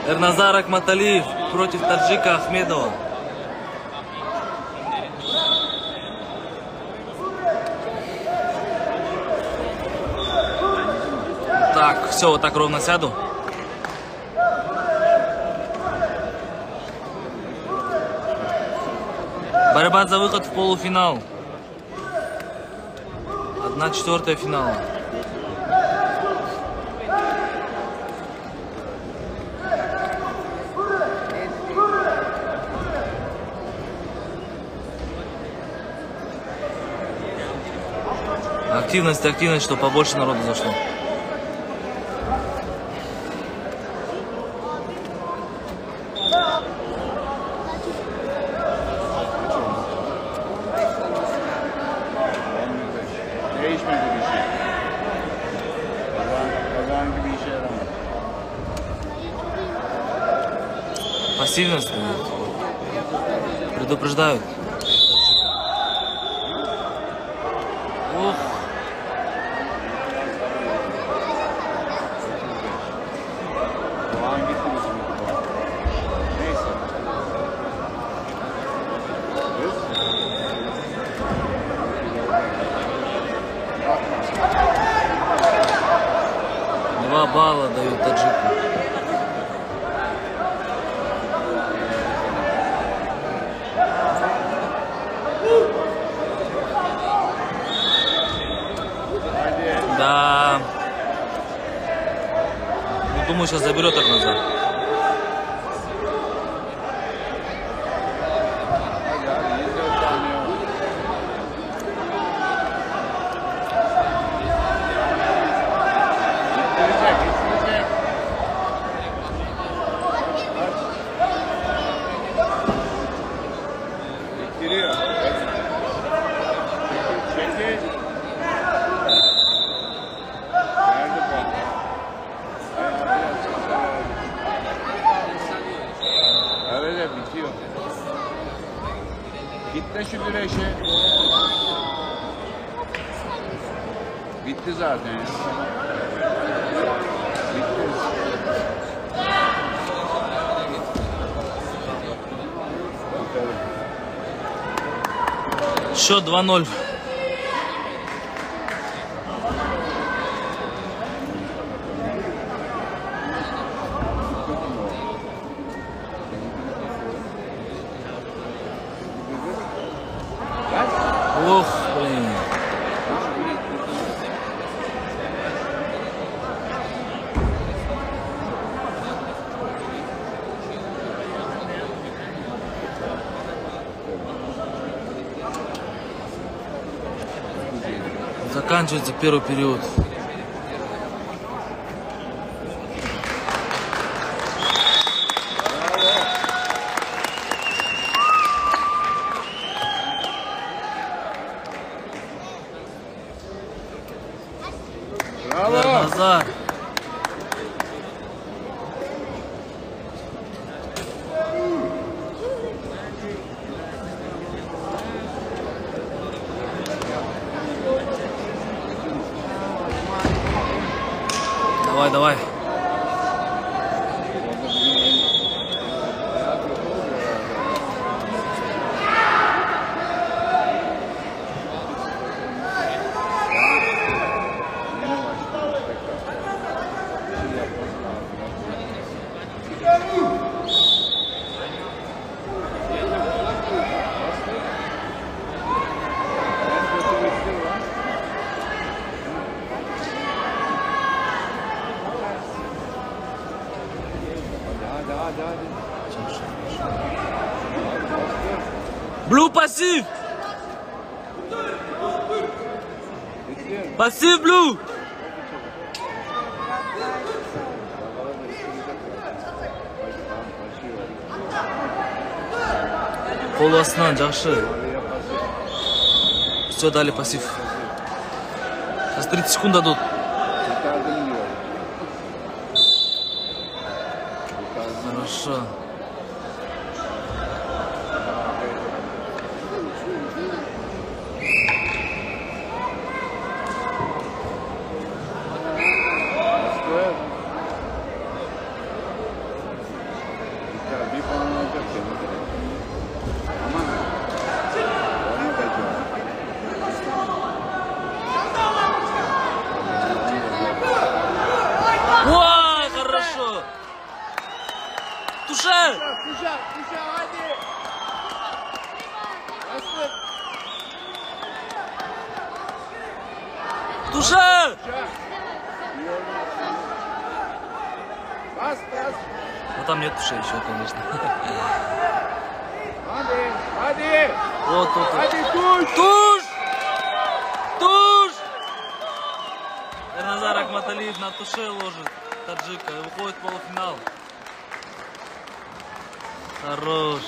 Эрназар Акматалиев против таджика Ахмедова. Так, все, вот так ровно сяду. Борьба за выход в полуфинал. 1/4 финала. Активность, чтобы побольше народу зашло. Пассивность предупреждают. Ух. Два балла дают таджику. Да. Ну, думаю, сейчас заберет так назад. Bitiyor. Bitti şu güreşi. Bitti zaten ya. Bitti. Счет 2-0. Ох, блин. Заканчивается первый период. Назар. Давай, давай. Blue passif. Passif Blue. Qol ostidan yaxshi. Все дали пассив. Сейчас 30 секунд дадут. Хорошо. Tuşa hadi. Bastır. Туша! Tuşa. Bas bas. Ну там нет туши еще, конечно. Hadi. Hadi. Вот тут. Hadi tuş. Туш! Туш! Эрназар Ахматалиев на туше ложит таджика и выходит в полуфинал. Хорош.